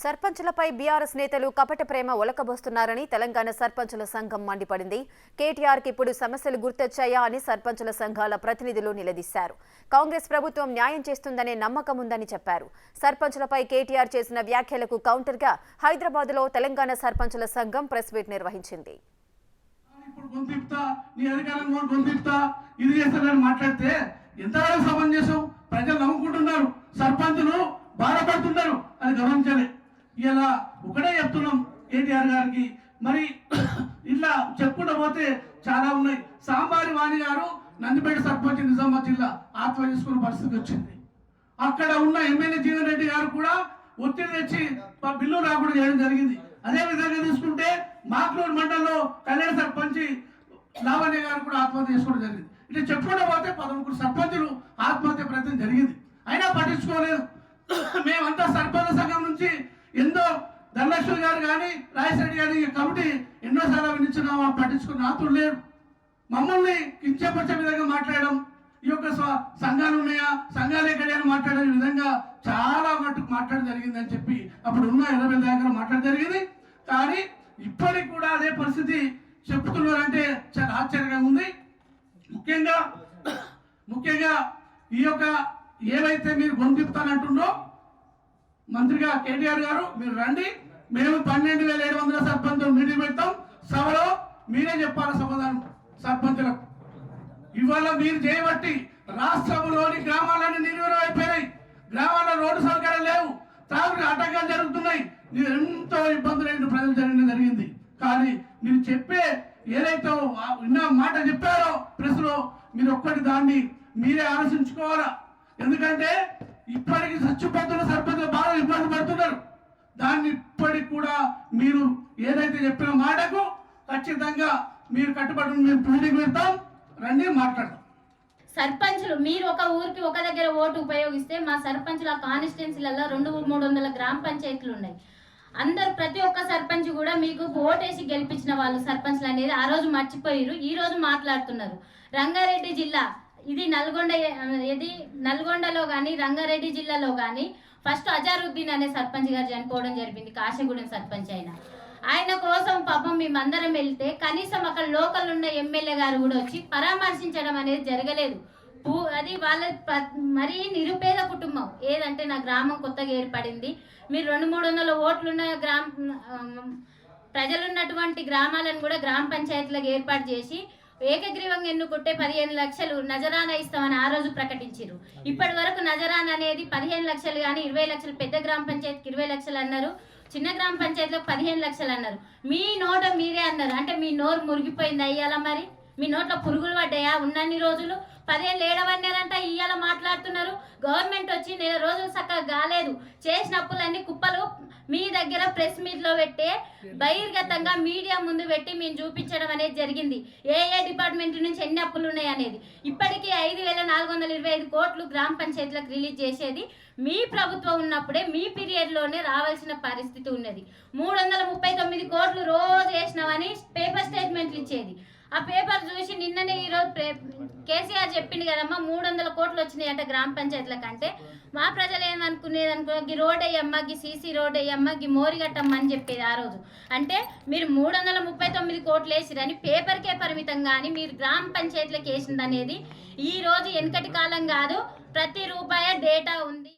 సర్పంచులపై BRS నేతలు కపట ప్రేమ ఒలకబోస్తున్నారని తెలంగాణ సర్పంచుల సంఘం మండిపడింది. కేటీఆర్కి ఇప్పుడు సమస్యలు గుర్తొచ్చాయా అని సర్పంచుల సంఘాల ప్రతినిధులు నిలదీశారు. కాంగ్రెస్ ప్రభుత్వం న్యాయం చేస్తుందనే నమ్మకం ఉందని చెప్పారు. సర్పంచులపై కేటీఆర్ చేసిన వ్యాఖ్యలకు కౌంటర్గా హైదరాబాద్లో తెలంగాణ సర్పంచుల సంఘం ప్రెస్ మీట్ నిర్వహించింది. ప్రజలు నమ్ముకుంటున్నారు, సర్పంచులు బాధపడుతున్నారు అని గమనించాలి. ఇలా ఒకటే చెప్తున్నాం కేటీఆర్ గారికి. మరి ఇలా చెప్పుకుంటూ పోతే చాలా ఉన్నాయి. సాంబారి వాణి గారు నందిపేట సర్పంచ్ నిజామాబాద్ జిల్లా ఆత్మహత్య చేసుకునే పరిస్థితి వచ్చింది. అక్కడ ఉన్న ఎమ్మెల్యే జీవన్ రెడ్డి గారు కూడా ఒత్తిడి తెచ్చి బిల్లు రాకుండా చేయడం జరిగింది. అదే విధంగా తీసుకుంటే మాక్లూరు మండలంలో కళ్యాణ సర్పంచ్ లావణ్య గారు కూడా ఆత్మహత్య చేసుకోవడం జరిగింది. ఇట్లా చెప్పుకుంటూ పోతే 11 సర్పంచులు ఆత్మహత్య ప్రయత్నం జరిగింది. అయినా పట్టించుకోలేదు. మేమంతా సర్పంచ్ సంఘం నుంచి ఎంతో ధనలక్ష్మి గారు కానీ రాజశేఖర్ గారి కమిటీ ఎన్నోసార్లు వినించినా పట్టించుకున్న ఆతులు లేరు. మమ్మల్ని కించపరిచే విధంగా మాట్లాడడం, ఈ యొక్క సంఘాలు ఉన్నాయా, సంఘాలు ఎక్కడా మాట్లాడే విధంగా చాలా మట్టుకు మాట్లాడడం జరిగిందని చెప్పి అప్పుడు ఉన్న 20 దగ్గర మాట్లాడడం జరిగింది. కానీ ఇప్పటికి కూడా అదే పరిస్థితి చెప్తున్నారంటే చాలా ఆశ్చర్యంగా ఉంది. ముఖ్యంగా ఈ యొక్క ఏవైతే మీరు గొంతిపుతానంటుండో మంత్రిగా కేటీఆర్ గారు, మీరు రండి, మేము 12,700 సర్పంచులు మీటింగ్ పెడతాం, సభలో మీరే చెప్పాలి సమాధానం సర్పంచులకు. ఇవాళ మీరు చేయబట్టి రాష్ట్రంలోని గ్రామాలన్నీ నిర్వీర్యం అయిపోయినాయి. గ్రామాల్లో రోడ్డు సౌకర్యాలు లేవు, తాగుడు ఆటంకాలు జరుగుతున్నాయి. మీరు ఎంతో ఇబ్బందులైన ప్రజలు జరిగింది. కానీ మీరు చెప్పే ఏదైతే విన్న మాట చెప్పారో ప్రెస్లో, మీరు ఒక్కటి దాన్ని మీరే ఆలోచించుకోవాలా. ఎందుకంటే ఇప్పటికి చచ్చిపోతున్న సర్పంచులు బాగా ఇబ్బంది పడుతున్నారు. దాన్ని ఇప్పటికి కూడా మీరు ఏదైతే చెప్పిన మాటకు ఖచ్చితంగా మీరు కట్టుబడి మేము మీటింగ్ పెడతాం, రండి మాట్లాడతాం. సర్పంచులు మీరు ఒక ఊరికి ఒక దగ్గర ఓటు ఉపయోగిస్తే మా సర్పంచుల కాన్స్టిట్యున్సీలలో 200-300 గ్రామ పంచాయతీలు ఉన్నాయి. అందరు ప్రతి ఒక్క సర్పంచ్ కూడా మీకు ఓటేసి గెలిపించిన వాళ్ళు సర్పంచ్లు అనేది ఆ రోజు మర్చిపోయారు. ఈ రోజు మాట్లాడుతున్నారు. రంగారెడ్డి జిల్లా ఇది నల్గొండలో కానీ రంగారెడ్డి జిల్లాలో కానీ ఫస్ట్ అజారుద్దీన్ అనే సర్పంచ్ గారు చనిపోవడం జరిగింది. కాశీగూడెం సర్పంచ్ ఆయన కోసం పాపం మేమందరం వెళ్తే కనీసం అక్కడ లోకల్ ఉన్న ఎమ్మెల్యే గారు కూడా వచ్చి పరామర్శించడం అనేది జరగలేదు. అది వాళ్ళ మరీ నిరుపేద కుటుంబం. ఏదంటే నా గ్రామం కొత్తగా ఏర్పడింది, మీరు 200-300 ఓట్లున్న ప్రజలున్నటువంటి గ్రామాలను కూడా గ్రామ పంచాయతీలకు ఏర్పాటు చేసి ఏకగ్రీవంగా ఎన్నుకుంటే 15 లక్షలు నజరానా ఇస్తామని ఆ రోజు ప్రకటించారు. ఇప్పటి వరకు నజరానా అనేది 15 లక్షలు కానీ 20 లక్షలు, పెద్ద గ్రామ పంచాయతీకి 20 లక్షలు అన్నారు, చిన్న గ్రామ పంచాయతీలో 15 లక్షలు అన్నారు. మీ నోట మీరే అన్నారు. అంటే మీ నోరు మురిగిపోయింది అయ్యాల, మరి మీ నోట్లో పురుగులు పడ్డాయా? ఉన్నన్ని రోజులు 15 ఏడవన్నారంట, ఇయ్యాల మాట్లాడుతున్నారు. గవర్నమెంట్ వచ్చి 4 రోజులు చక్కగా కాలేదు, చేసిన అప్పులన్నీ కుప్పలు మీ దగ్గర ప్రెస్ మీట్లో పెట్టే బహిర్గతంగా మీడియా ముందు పెట్టి మేము చూపించడం అనేది జరిగింది. ఏ డిపార్ట్మెంట్ నుంచి ఎన్ని అప్పులు ఉన్నాయి అనేది. ఇప్పటికీ 5,425 కోట్లు గ్రామ పంచాయతీలకు రిలీజ్ చేసేది మీ ప్రభుత్వం ఉన్నప్పుడే, మీ పీరియడ్లోనే రావాల్సిన పరిస్థితి ఉన్నది. 339 కోట్లు రోజు వేసినామని పేపర్ స్టేట్మెంట్లు ఇచ్చేది. ఆ పేపర్ చూసి నిన్ననే ఈరోజు కేసీఆర్ చెప్పింది కదమ్మా 300 కోట్లు వచ్చినాయంట గ్రామ పంచాయతీల కంటే. మా ప్రజలు ఏమనుకునేది అనుకో, గీ రోడ్ అయ్యమ్మ, గీ సీసీ రోడ్ అయ్యమ్మ, గీ మోరిగట్టమ్మ అని చెప్పేది ఆ రోజు. అంటే మీరు 339 కోట్లు వేసిరని పేపర్కే పరిమితం కానీ మీరు గ్రామ పంచాయతీలకు వేసింది అనేది ఈ రోజు వెనకటి కాలం కాదు. ప్రతి రూపాయి డేటా ఉంది.